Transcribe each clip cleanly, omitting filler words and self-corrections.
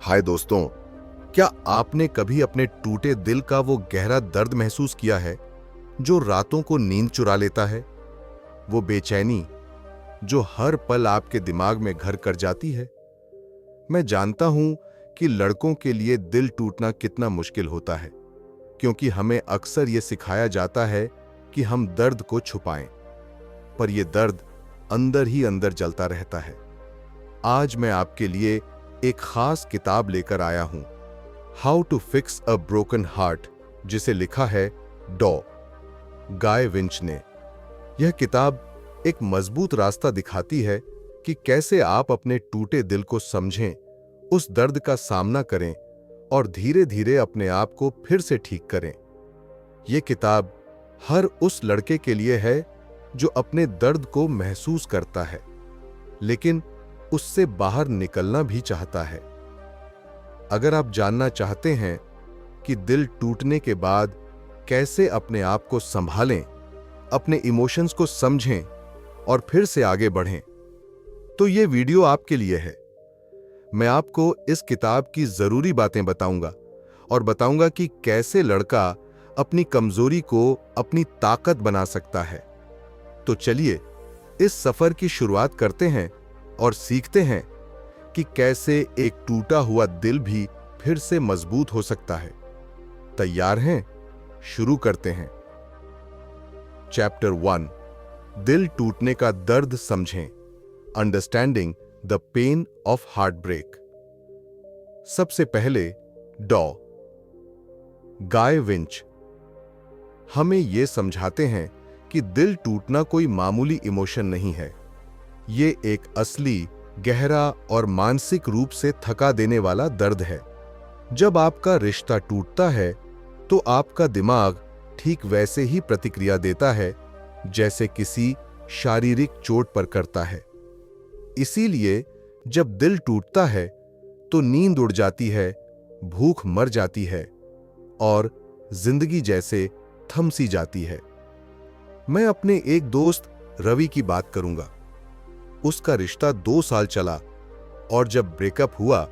हाय दोस्तों, क्या आपने कभी अपने टूटे दिल का वो गहरा दर्द महसूस किया है जो रातों को नींद चुरा लेता है? वो बेचैनी जो हर पल आपके दिमाग में घर कर जाती है। मैं जानता हूं कि लड़कों के लिए दिल टूटना कितना मुश्किल होता है, क्योंकि हमें अक्सर ये सिखाया जाता है कि हम दर्द को छुपाएं, पर यह दर्द अंदर ही अंदर जलता रहता है। आज मैं आपके लिए एक खास किताब लेकर आया हूं, how to fix a broken heart, जिसे लिखा है डॉ गाय विंच ने। यह किताब एक मजबूत रास्ता दिखाती है कि कैसे आप अपने टूटे दिल को समझें, उस दर्द का सामना करें और धीरे धीरे अपने आप को फिर से ठीक करें। यह किताब हर उस लड़के के लिए है जो अपने दर्द को महसूस करता है, लेकिन उससे बाहर निकलना भी चाहता है। अगर आप जानना चाहते हैं कि दिल टूटने के बाद कैसे अपने आप को संभालें, अपने इमोशंस को समझें और फिर से आगे बढ़ें, तो यह वीडियो आपके लिए है। मैं आपको इस किताब की जरूरी बातें बताऊंगा और बताऊंगा कि कैसे लड़का अपनी कमजोरी को अपनी ताकत बना सकता है। तो चलिए इस सफर की शुरुआत करते हैं और सीखते हैं कि कैसे एक टूटा हुआ दिल भी फिर से मजबूत हो सकता है। तैयार हैं? शुरू करते हैं। चैप्टर 1, दिल टूटने का दर्द समझें, understanding the pain of heartbreak. सबसे पहले डॉ गाय विंच हमें यह समझाते हैं कि दिल टूटना कोई मामूली इमोशन नहीं है। ये एक असली, गहरा और मानसिक रूप से थका देने वाला दर्द है। जब आपका रिश्ता टूटता है तो आपका दिमाग ठीक वैसे ही प्रतिक्रिया देता है जैसे किसी शारीरिक चोट पर करता है। इसीलिए जब दिल टूटता है तो नींद उड़ जाती है, भूख मर जाती है और जिंदगी जैसे थम सी जाती है। मैं अपने एक दोस्त रवि की बात करूंगा। उसका रिश्ता 2 साल चला और जब ब्रेकअप हुआ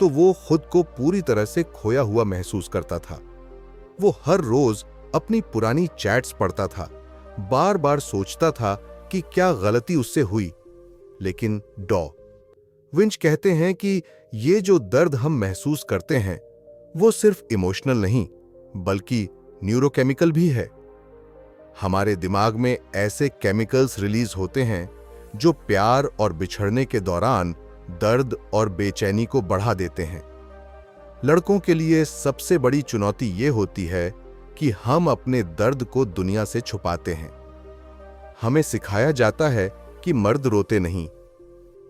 तो वो खुद को पूरी तरह से खोया हुआ महसूस करता था। वो हर रोज अपनी पुरानी चैट्स पढ़ता था, बार बार सोचता था कि क्या गलती उससे हुई। लेकिन डॉ विंच कहते हैं कि ये जो दर्द हम महसूस करते हैं वो सिर्फ इमोशनल नहीं बल्कि न्यूरोकेमिकल भी है। हमारे दिमाग में ऐसे केमिकल्स रिलीज होते हैं जो प्यार और बिछड़ने के दौरान दर्द और बेचैनी को बढ़ा देते हैं। लड़कों के लिए सबसे बड़ी चुनौती यह होती है कि हम अपने दर्द को दुनिया से छुपाते हैं। हमें सिखाया जाता है कि मर्द रोते नहीं,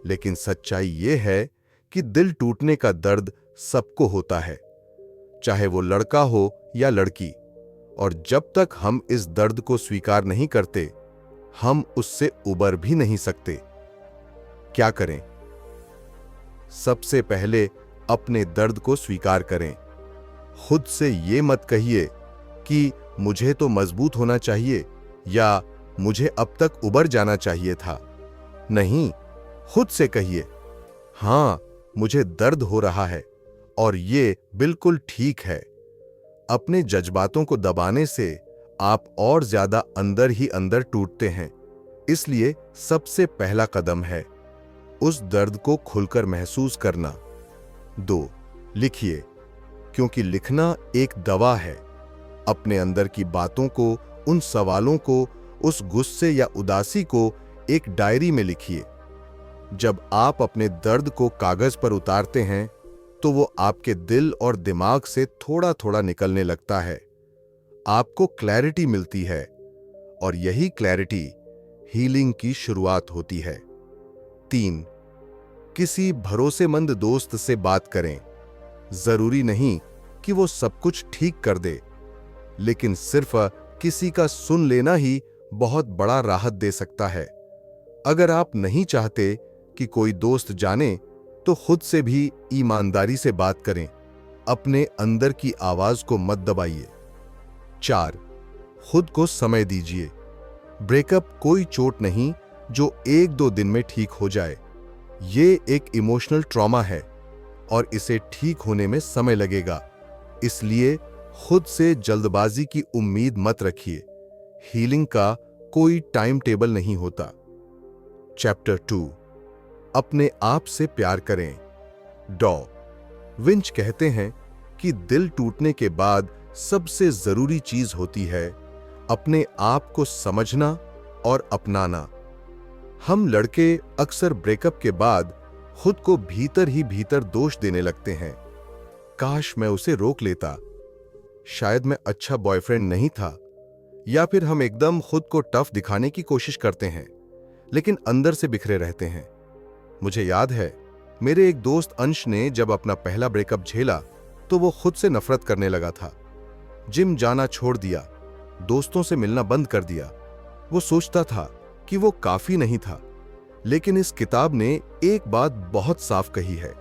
लेकिन सच्चाई यह है कि दिल टूटने का दर्द सबको होता है, चाहे वो लड़का हो या लड़की। और जब तक हम इस दर्द को स्वीकार नहीं करते, हम उससे उबर भी नहीं सकते। क्या करें? सबसे पहले अपने दर्द को स्वीकार करें। खुद से ये मत कहिए कि मुझे तो मजबूत होना चाहिए या मुझे अब तक उबर जाना चाहिए था। नहीं, खुद से कहिए, हां, मुझे दर्द हो रहा है और ये बिल्कुल ठीक है। अपने जज्बातों को दबाने से आप और ज्यादा अंदर ही अंदर टूटते हैं। इसलिए सबसे पहला कदम है उस दर्द को खुलकर महसूस करना। 2, लिखिए, क्योंकि लिखना एक दवा है। अपने अंदर की बातों को, उन सवालों को, उस गुस्से या उदासी को एक डायरी में लिखिए। जब आप अपने दर्द को कागज पर उतारते हैं तो वो आपके दिल और दिमाग से थोड़ा थोड़ा निकलने लगता है। आपको क्लैरिटी मिलती है और यही क्लैरिटी हीलिंग की शुरुआत होती है। 3, किसी भरोसेमंद दोस्त से बात करें। जरूरी नहीं कि वो सब कुछ ठीक कर दे, लेकिन सिर्फ किसी का सुन लेना ही बहुत बड़ा राहत दे सकता है। अगर आप नहीं चाहते कि कोई दोस्त जाने तो खुद से भी ईमानदारी से बात करें। अपने अंदर की आवाज को मत दबाइए। 4, खुद को समय दीजिए। ब्रेकअप कोई चोट नहीं जो 1-2 दिन में ठीक हो जाए। ये एक इमोशनल ट्रॉमा है। और इसे ठीक होने में समय लगेगा। इसलिए खुद से जल्दबाजी की उम्मीद मत रखिए। हीलिंग का कोई टाइम टेबल नहीं होता। चैप्टर 2, अपने आप से प्यार करें। डॉ विंच कहते हैं कि दिल टूटने के बाद सबसे जरूरी चीज होती है अपने आप को समझना और अपनाना। हम लड़के अक्सर ब्रेकअप के बाद खुद को भीतर ही भीतर दोष देने लगते हैं। काश मैं उसे रोक लेता, शायद मैं अच्छा बॉयफ्रेंड नहीं था, या फिर हम एकदम खुद को टफ दिखाने की कोशिश करते हैं लेकिन अंदर से बिखरे रहते हैं। मुझे याद है, मेरे एक दोस्त अंश ने जब अपना पहला ब्रेकअप झेला तो वो खुद से नफरत करने लगा था। जिम जाना छोड़ दिया, दोस्तों से मिलना बंद कर दिया। वो सोचता था कि वो काफी नहीं था, लेकिन इस किताब ने एक बात बहुत साफ कही है,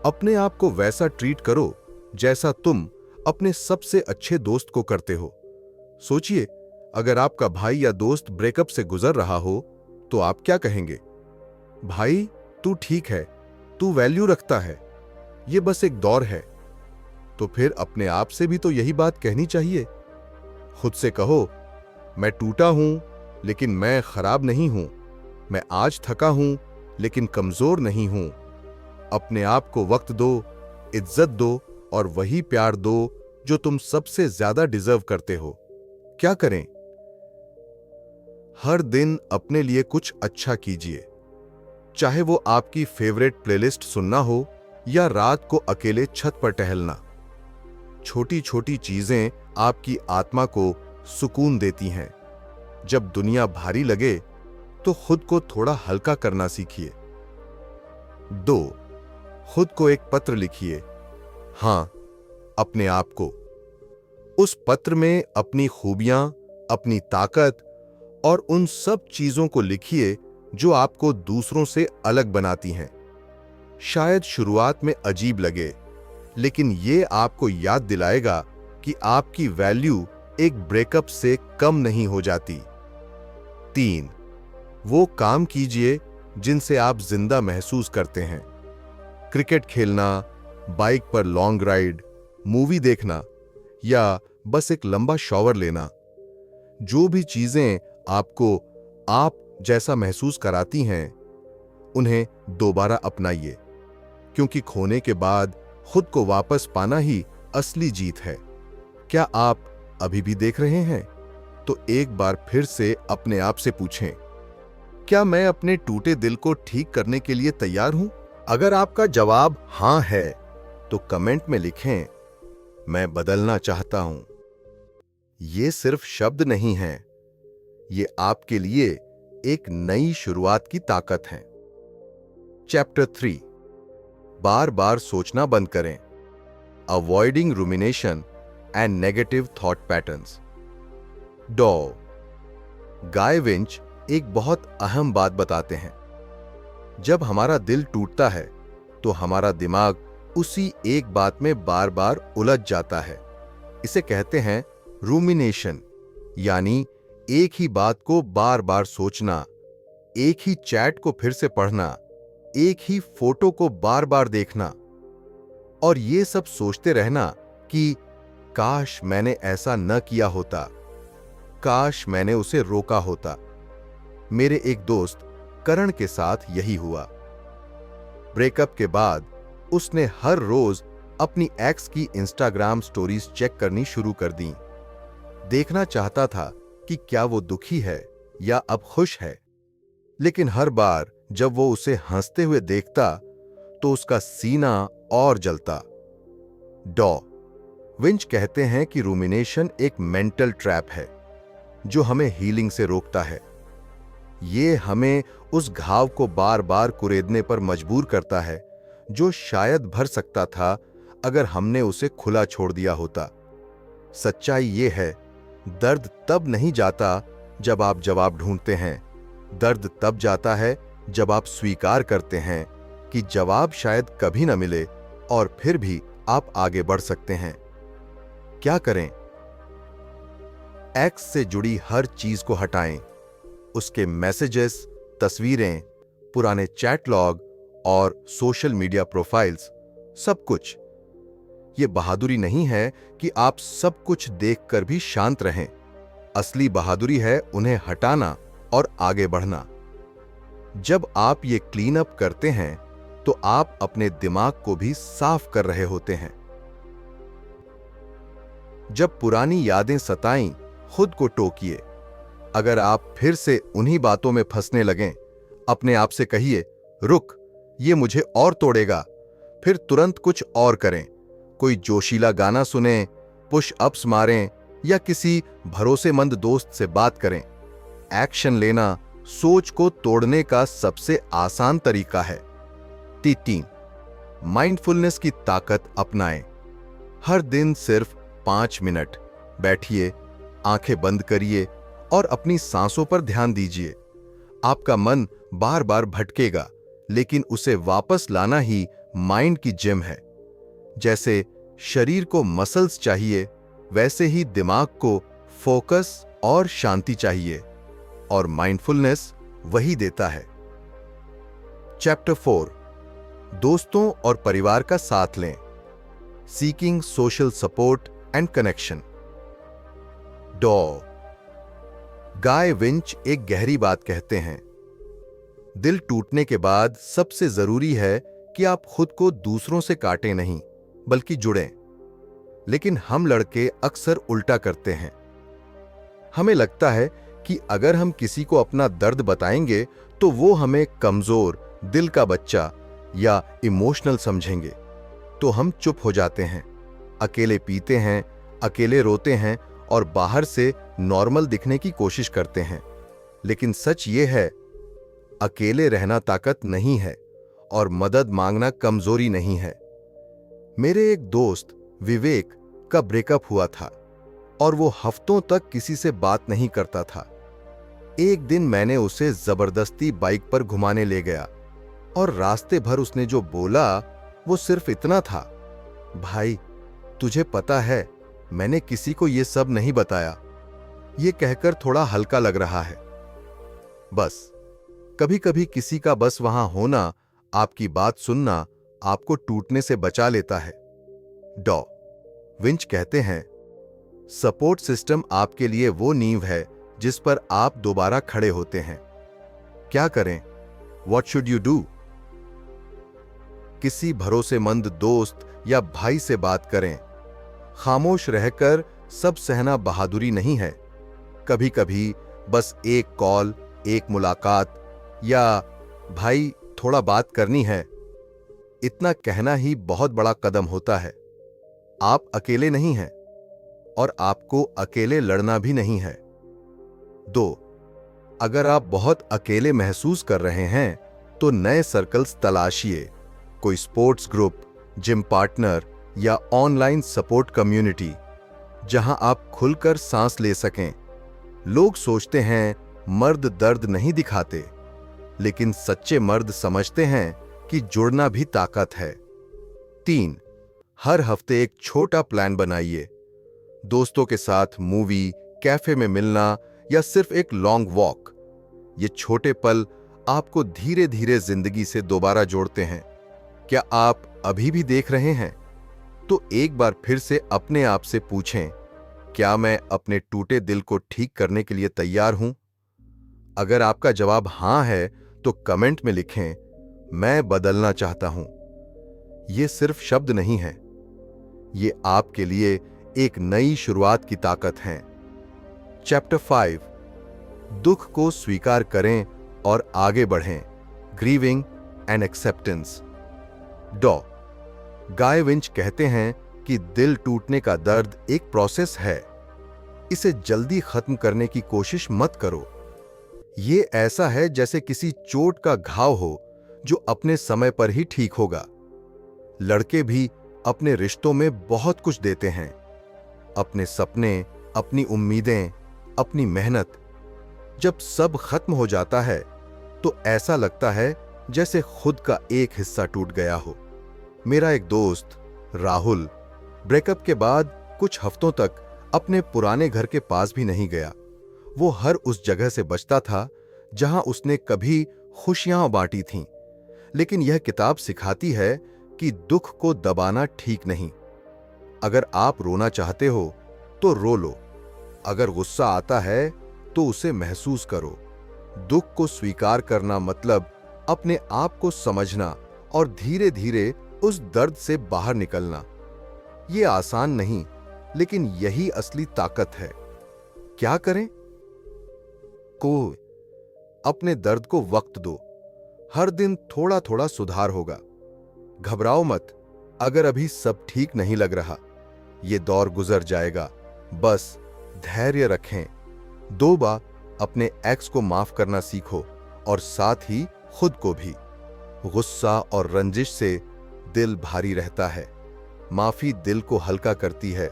अपने आप को वैसा ट्रीट करो जैसा तुम अपने सबसे अच्छे दोस्त को करते हो। सोचिए, अगर आपका भाई या दोस्त ब्रेकअप से गुजर रहा हो तो आप क्या कहेंगे? भाई, तू ठीक है, तू वैल्यू रखता है, ये बस एक दौर है। तो फिर अपने आप से भी तो यही बात कहनी चाहिए। खुद से कहो, मैं टूटा हूं लेकिन मैं खराब नहीं हूं, मैं आज थका हूं लेकिन कमजोर नहीं हूं। अपने आप को वक्त दो, इज्जत दो और वही प्यार दो जो तुम सबसे ज्यादा डिजर्व करते हो। क्या करें? हर दिन अपने लिए कुछ अच्छा कीजिए, चाहे वो आपकी फेवरेट प्लेलिस्ट सुनना हो या रात को अकेले छत पर टहलना। छोटी छोटी चीजें आपकी आत्मा को सुकून देती हैं। जब दुनिया भारी लगे तो खुद को थोड़ा हल्का करना सीखिए। 2, खुद को एक पत्र लिखिए। हां, अपने आप को। उस पत्र में अपनी खूबियां, अपनी ताकत और उन सब चीजों को लिखिए जो आपको दूसरों से अलग बनाती हैं। शायद शुरुआत में अजीब लगे, लेकिन ये आपको याद दिलाएगा कि आपकी वैल्यू एक ब्रेकअप से कम नहीं हो जाती। 3, वो काम कीजिए जिनसे आप जिंदा महसूस करते हैं। क्रिकेट खेलना, बाइक पर लॉन्ग राइड, मूवी देखना या बस एक लंबा शॉवर लेना। जो भी चीजें आपको आप जैसा महसूस कराती हैं, उन्हें दोबारा अपनाइए, क्योंकि खोने के बाद खुद को वापस पाना ही असली जीत है। क्या आप अभी भी देख रहे हैं? तो एक बार फिर से अपने आप से पूछें, क्या मैं अपने टूटे दिल को ठीक करने के लिए तैयार हूं? अगर आपका जवाब हां है, तो कमेंट में लिखें, मैं बदलना चाहता हूं। ये सिर्फ शब्द नहीं हैं, ये आपके लिए एक नई शुरुआत की ताकत है। चैप्टर 3, बार बार सोचना बंद करें। Avoiding rumination and negative thought patterns. डॉ गाय विंच एक बहुत अहम बात बताते हैं। जब हमारा दिल टूटता है तो हमारा दिमाग उसी एक बात में बार बार उलझ जाता है। इसे कहते हैं रूमिनेशन, यानी एक ही बात को बार बार सोचना, एक ही चैट को फिर से पढ़ना, एक ही फोटो को बार बार देखना और ये सब सोचते रहना कि काश मैंने ऐसा न किया होता, काश मैंने उसे रोका होता। मेरे एक दोस्त करण के साथ यही हुआ। ब्रेकअप के बाद उसने हर रोज अपनी एक्स की इंस्टाग्राम स्टोरीज चेक करनी शुरू कर दी। देखना चाहता था कि क्या वो दुखी है या अब खुश है, लेकिन हर बार जब वो उसे हंसते हुए देखता तो उसका सीना और जलता। डॉ विंच कहते हैं कि रूमिनेशन एक मेंटल ट्रैप है जो हमें हीलिंग से रोकता है। ये हमें उस घाव को बार बार कुरेदने पर मजबूर करता है जो शायद भर सकता था अगर हमने उसे खुला छोड़ दिया होता। सच्चाई ये है, दर्द तब नहीं जाता जब आप जवाब ढूंढते हैं, दर्द तब जाता है जब आप स्वीकार करते हैं कि जवाब शायद कभी न मिले और फिर भी आप आगे बढ़ सकते हैं। क्या करें? एक्स से जुड़ी हर चीज को हटाएं, उसके मैसेजेस, तस्वीरें, पुराने चैट लॉग और सोशल मीडिया प्रोफाइल्स सब कुछ। ये बहादुरी नहीं है कि आप सब कुछ देखकर भी शांत रहें। असली बहादुरी है उन्हें हटाना और आगे बढ़ना। जब आप ये क्लीन अप करते हैं तो आप अपने दिमाग को भी साफ कर रहे होते हैं। जब पुरानी यादें सताएं, खुद को टोकिए। अगर आप फिर से उन्हीं बातों में फंसने लगें, अपने आप से कहिए, रुक, ये मुझे और तोड़ेगा। फिर तुरंत कुछ और करें। कोई जोशीला गाना सुनें, पुश अप्स मारें या किसी भरोसेमंद दोस्त से बात करें। एक्शन लेना सोच को तोड़ने का सबसे आसान तरीका है। 3 माइंडफुलनेस की ताकत अपनाएं। हर दिन सिर्फ 5 मिनट बैठिए, आंखें बंद करिए और अपनी सांसों पर ध्यान दीजिए। आपका मन बार बार भटकेगा, लेकिन उसे वापस लाना ही माइंड की जिम है। जैसे शरीर को मसल्स चाहिए, वैसे ही दिमाग को फोकस और शांति चाहिए, और माइंडफुलनेस वही देता है। चैप्टर 4, दोस्तों और परिवार का साथ लें। Seeking social support and connection. डॉ गाय विंच एक गहरी बात कहते हैं, दिल टूटने के बाद सबसे जरूरी है कि आप खुद को दूसरों से काटें नहीं, बल्कि जुड़ें। लेकिन हम लड़के अक्सर उल्टा करते हैं। हमें लगता है कि अगर हम किसी को अपना दर्द बताएंगे तो वो हमें कमजोर, दिल का बच्चा या इमोशनल समझेंगे, तो हम चुप हो जाते हैं, अकेले पीते हैं, अकेले रोते हैं और बाहर से नॉर्मल दिखने की कोशिश करते हैं। लेकिन सच ये है, अकेले रहना ताकत नहीं है और मदद मांगना कमजोरी नहीं है। मेरे एक दोस्त विवेक का ब्रेकअप हुआ था और वो हफ्तों तक किसी से बात नहीं करता था। एक दिन मैंने उसे जबरदस्ती बाइक पर घुमाने ले गया और रास्ते भर उसने जो बोला वो सिर्फ इतना था, भाई तुझे पता है मैंने किसी को ये सब नहीं बताया। ये कहकर थोड़ा हल्का लग रहा है। बस कभी कभी किसी का बस वहां होना, आपकी बात सुनना आपको टूटने से बचा लेता है। डॉ विंच कहते हैं, सपोर्ट सिस्टम आपके लिए वो नींव है जिस पर आप दोबारा खड़े होते हैं। क्या करें? What should you do? किसी भरोसेमंद दोस्त या भाई से बात करें। खामोश रहकर सब सहना बहादुरी नहीं है। कभी कभी बस एक कॉल, एक मुलाकात या भाई थोड़ा बात करनी है, इतना कहना ही बहुत बड़ा कदम होता है। आप अकेले नहीं हैं और आपको अकेले लड़ना भी नहीं है। 2, अगर आप बहुत अकेले महसूस कर रहे हैं तो नए सर्कल्स तलाशिए। कोई स्पोर्ट्स ग्रुप, जिम पार्टनर या ऑनलाइन सपोर्ट कम्युनिटी, जहां आप खुलकर सांस ले सकें। लोग सोचते हैं मर्द दर्द नहीं दिखाते, लेकिन सच्चे मर्द समझते हैं कि जुड़ना भी ताकत है। 3, हर हफ्ते एक छोटा प्लान बनाइए। दोस्तों के साथ मूवी, कैफे में मिलना या सिर्फ एक लॉन्ग वॉक। ये छोटे पल आपको धीरे धीरे जिंदगी से दोबारा जोड़ते हैं। क्या आप अभी भी देख रहे हैं? तो एक बार फिर से अपने आप से पूछें, क्या मैं अपने टूटे दिल को ठीक करने के लिए तैयार हूं? अगर आपका जवाब हां है तो कमेंट में लिखें, मैं बदलना चाहता हूं। ये सिर्फ शब्द नहीं है, ये आपके लिए एक नई शुरुआत की ताकत है। चैप्टर 5, दुख को स्वीकार करें और आगे बढ़ें। Grieving and acceptance. डॉ गाय विंच कहते हैं कि दिल टूटने का दर्द एक प्रोसेस है। इसे जल्दी खत्म करने की कोशिश मत करो। ये ऐसा है जैसे किसी चोट का घाव हो जो अपने समय पर ही ठीक होगा। लड़के भी अपने रिश्तों में बहुत कुछ देते हैं, अपने सपने, अपनी उम्मीदें, अपनी मेहनत। जब सब खत्म हो जाता है तो ऐसा लगता है जैसे खुद का एक हिस्सा टूट गया हो। मेरा एक दोस्त राहुल ब्रेकअप के बाद कुछ हफ्तों तक अपने पुराने घर के पास भी नहीं गया। वो हर उस जगह से बचता था जहां उसने कभी खुशियां बांटी थीं। लेकिन यह किताब सिखाती है कि दुख को दबाना ठीक नहीं। अगर आप रोना चाहते हो तो रो लो। अगर गुस्सा आता है तो उसे महसूस करो। दुख को स्वीकार करना मतलब अपने आप को समझना और धीरे धीरे उस दर्द से बाहर निकलना। यह आसान नहीं, लेकिन यही असली ताकत है। क्या करें? अपने दर्द को वक्त दो। हर दिन थोड़ा थोड़ा सुधार होगा। घबराओ मत। अगर अभी सब ठीक नहीं लग रहा, यह दौर गुजर जाएगा। बस धैर्य रखें। 2 बार अपने एक्स को माफ करना सीखो और साथ ही खुद को भी। गुस्सा और रंजिश से दिल भारी रहता है। माफी दिल को हल्का करती है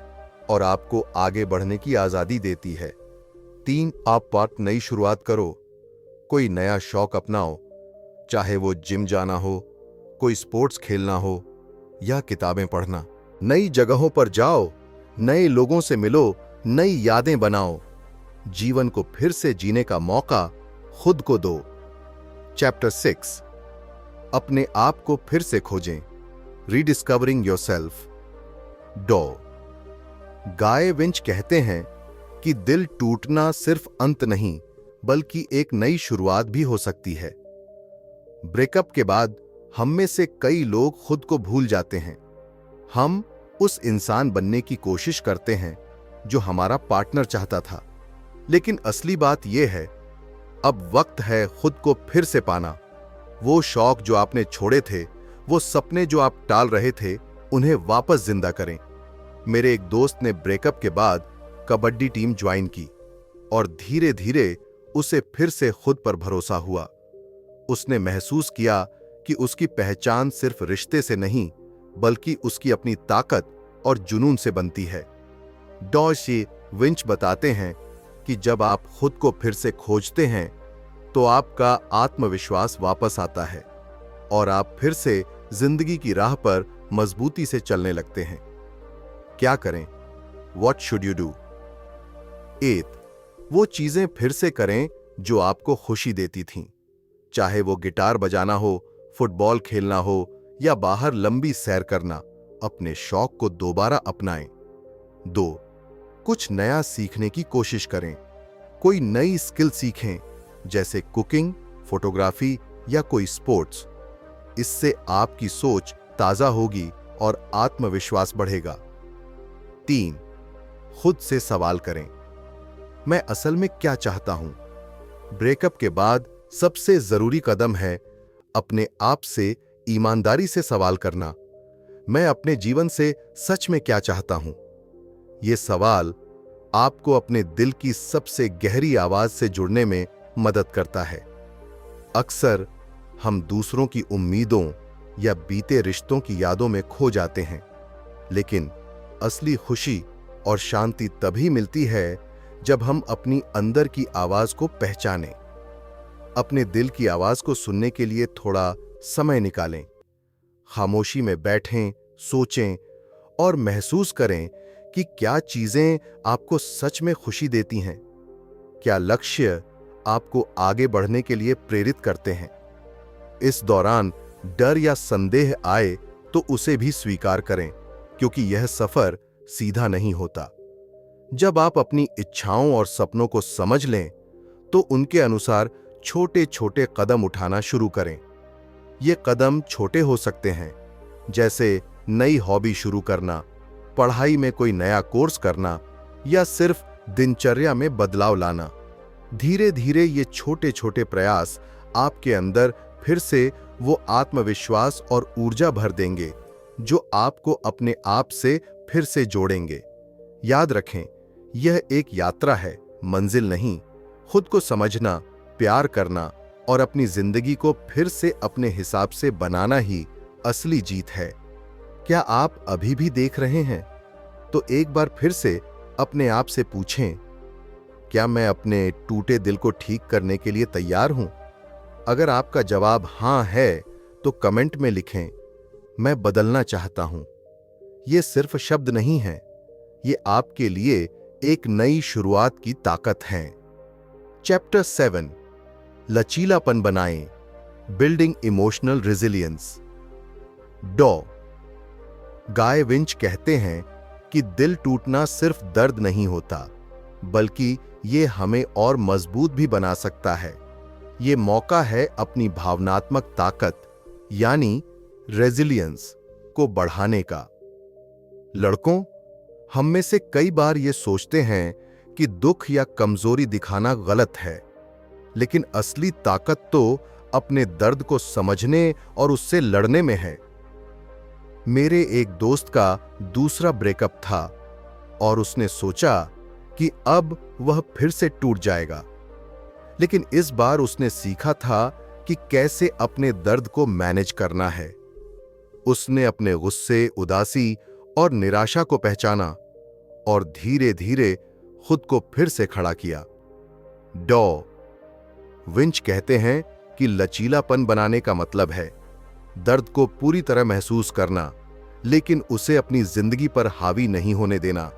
और आपको आगे बढ़ने की आजादी देती है। 3 आप नई शुरुआत करो। कोई नया शौक अपनाओ, चाहे वो जिम जाना हो, कोई स्पोर्ट्स खेलना हो या किताबें पढ़ना। नई जगहों पर जाओ, नए लोगों से मिलो, नई यादें बनाओ। जीवन को फिर से जीने का मौका खुद को दो। चैप्टर 6, अपने आप को फिर से खोजें। Rediscovering yourself. डॉ गाय विंच कहते हैं कि दिल टूटना सिर्फ अंत नहीं, बल्कि एक नई शुरुआत भी हो सकती है। ब्रेकअप के बाद हम में से कई लोग खुद को भूल जाते हैं। हम उस इंसान बनने की कोशिश करते हैं जो हमारा पार्टनर चाहता था। लेकिन असली बात यह है, अब वक्त है खुद को फिर से पाना। वो शौक जो आपने छोड़े थे, वो सपने जो आप टाल रहे थे, उन्हें वापस जिंदा करें। मेरे एक दोस्त ने ब्रेकअप के बाद कबड्डी टीम ज्वाइन की और धीरे धीरे उसे फिर से खुद पर भरोसा हुआ। उसने महसूस किया कि उसकी पहचान सिर्फ रिश्ते से नहीं, बल्कि उसकी अपनी ताकत और जुनून से बनती है। डॉ विंच बताते हैं कि जब आप खुद को फिर से खोजते हैं तो आपका आत्मविश्वास वापस आता है और आप फिर से जिंदगी की राह पर मजबूती से चलने लगते हैं। क्या करें? What should you do? 8, वो चीजें फिर से करें जो आपको खुशी देती थीं। चाहे वो गिटार बजाना हो, फुटबॉल खेलना हो या बाहर लंबी सैर करना, अपने शौक को दोबारा अपनाएं। 2, कुछ नया सीखने की कोशिश करें। कोई नई स्किल सीखें, जैसे कुकिंग, फोटोग्राफी या कोई स्पोर्ट्स। इससे आपकी सोच ताजा होगी और आत्मविश्वास बढ़ेगा। 3, खुद से सवाल करें, मैं असल में क्या चाहता हूं? ब्रेकअप के बाद सबसे जरूरी कदम है अपने आप से ईमानदारी से सवाल करना। मैं अपने जीवन से सच में क्या चाहता हूं? यह सवाल आपको अपने दिल की सबसे गहरी आवाज से जुड़ने में मदद करता है। अक्सर हम दूसरों की उम्मीदों या बीते रिश्तों की यादों में खो जाते हैं, लेकिन असली खुशी और शांति तभी मिलती है जब हम अपनी अंदर की आवाज को पहचानें। अपने दिल की आवाज को सुनने के लिए थोड़ा समय निकालें। खामोशी में बैठें, सोचें और महसूस करें कि क्या चीजें आपको सच में खुशी देती हैं। क्या लक्ष्य आपको आगे बढ़ने के लिए प्रेरित करते हैं। इस दौरान डर या संदेह आए तो उसे भी स्वीकार करें, क्योंकि यह सफर सीधा नहीं होता। जब आप अपनी इच्छाओं और सपनों को समझ लें तो उनके अनुसार छोटे छोटे कदम उठाना शुरू करें। ये कदम छोटे हो सकते हैं, जैसे नई हॉबी शुरू करना, पढ़ाई में कोई नया कोर्स करना या सिर्फ दिनचर्या में बदलाव लाना। धीरे धीरे ये छोटे छोटे प्रयास आपके अंदर फिर से वो आत्मविश्वास और ऊर्जा भर देंगे जो आपको अपने आप से फिर से जोड़ेंगे। याद रखें, यह एक यात्रा है, मंजिल नहीं। खुद को समझना, प्यार करना और अपनी जिंदगी को फिर से अपने हिसाब से बनाना ही असली जीत है। क्या आप अभी भी देख रहे हैं? तो एक बार फिर से अपने आप से पूछें, क्या मैं अपने टूटे दिल को ठीक करने के लिए तैयार हूं? अगर आपका जवाब हां है, तो कमेंट में लिखें, मैं बदलना चाहता हूं। ये सिर्फ शब्द नहीं है, ये आपके लिए एक नई शुरुआत की ताकत है। चैप्टर 7, लचीलापन बनाएं, बिल्डिंग इमोशनल रेजिलियंस। डॉ गाय विंच कहते हैं कि दिल टूटना सिर्फ दर्द नहीं होता, बल्कि ये हमें और मजबूत भी बना सकता है। ये मौका है अपनी भावनात्मक ताकत यानी रेजिलियंस को बढ़ाने का। लड़कों, हम में से कई बार ये सोचते हैं कि दुख या कमजोरी दिखाना गलत है, लेकिन असली ताकत तो अपने दर्द को समझने और उससे लड़ने में है। मेरे एक दोस्त का दूसरा ब्रेकअप था और उसने सोचा कि अब वह फिर से टूट जाएगा, लेकिन इस बार उसने सीखा था कि कैसे अपने दर्द को मैनेज करना है। उसने अपने गुस्से, उदासी और निराशा को पहचाना और धीरे धीरे खुद को फिर से खड़ा किया। डॉ विंच कहते हैं कि लचीलापन बनाने का मतलब है दर्द को पूरी तरह महसूस करना, लेकिन उसे अपनी जिंदगी पर हावी नहीं होने देना।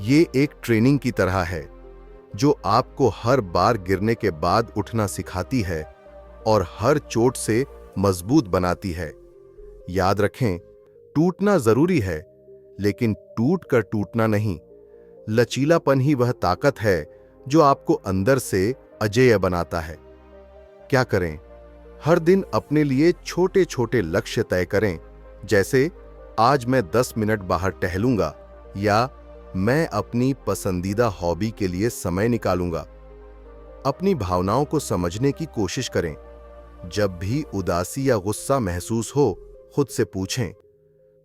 ये एक ट्रेनिंग की तरह है जो आपको हर बार गिरने के बाद उठना सिखाती है और हर चोट से मजबूत बनाती है। याद रखें, टूटना जरूरी है, लेकिन टूट कर टूटना नहीं। लचीलापन ही वह ताकत है जो आपको अंदर से अजेय बनाता है। क्या करें? हर दिन अपने लिए छोटे छोटे लक्ष्य तय करें, जैसे आज मैं 10 मिनट बाहर टहलूंगा या मैं अपनी पसंदीदा हॉबी के लिए समय निकालूंगा। अपनी भावनाओं को समझने की कोशिश करें। जब भी उदासी या गुस्सा महसूस हो, खुद से पूछें,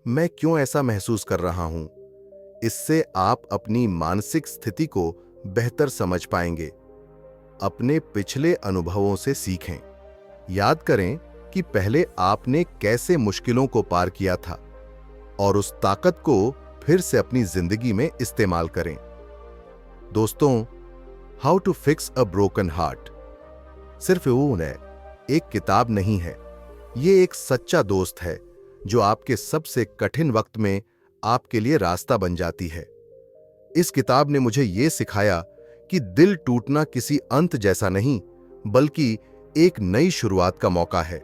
मैं क्यों ऐसा महसूस कर रहा हूं? इससे आप अपनी मानसिक स्थिति को बेहतर समझ पाएंगे। अपने पिछले अनुभवों से सीखें। याद करें कि पहले आपने कैसे मुश्किलों को पार किया था और उस ताकत को फिर से अपनी जिंदगी में इस्तेमाल करें। दोस्तों, how to fix a broken heart सिर्फ वो एक किताब नहीं है। ये एक सच्चा दोस्त है जो आपके सबसे कठिन वक्त में आपके लिए रास्ता बन जाती है। इस किताब ने मुझे ये सिखाया कि दिल टूटना किसी अंत जैसा नहीं, बल्कि एक नई शुरुआत का मौका है।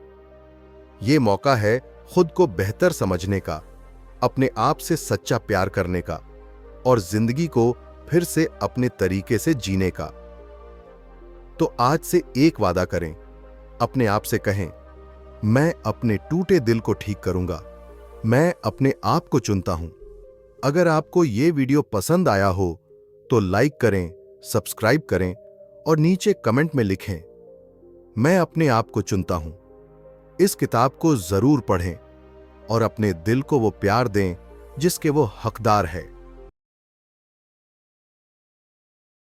ये मौका है खुद को बेहतर समझने का, अपने आप से सच्चा प्यार करने का और जिंदगी को फिर से अपने तरीके से जीने का। तो आज से एक वादा करें, अपने आप से कहें, मैं अपने टूटे दिल को ठीक करूंगा। मैं अपने आप को चुनता हूं। अगर आपको यह वीडियो पसंद आया हो तो लाइक करें, सब्सक्राइब करें और नीचे कमेंट में लिखें, मैं अपने आप को चुनता हूं। इस किताब को जरूर पढ़ें और अपने दिल को वो प्यार दें जिसके वो हकदार है।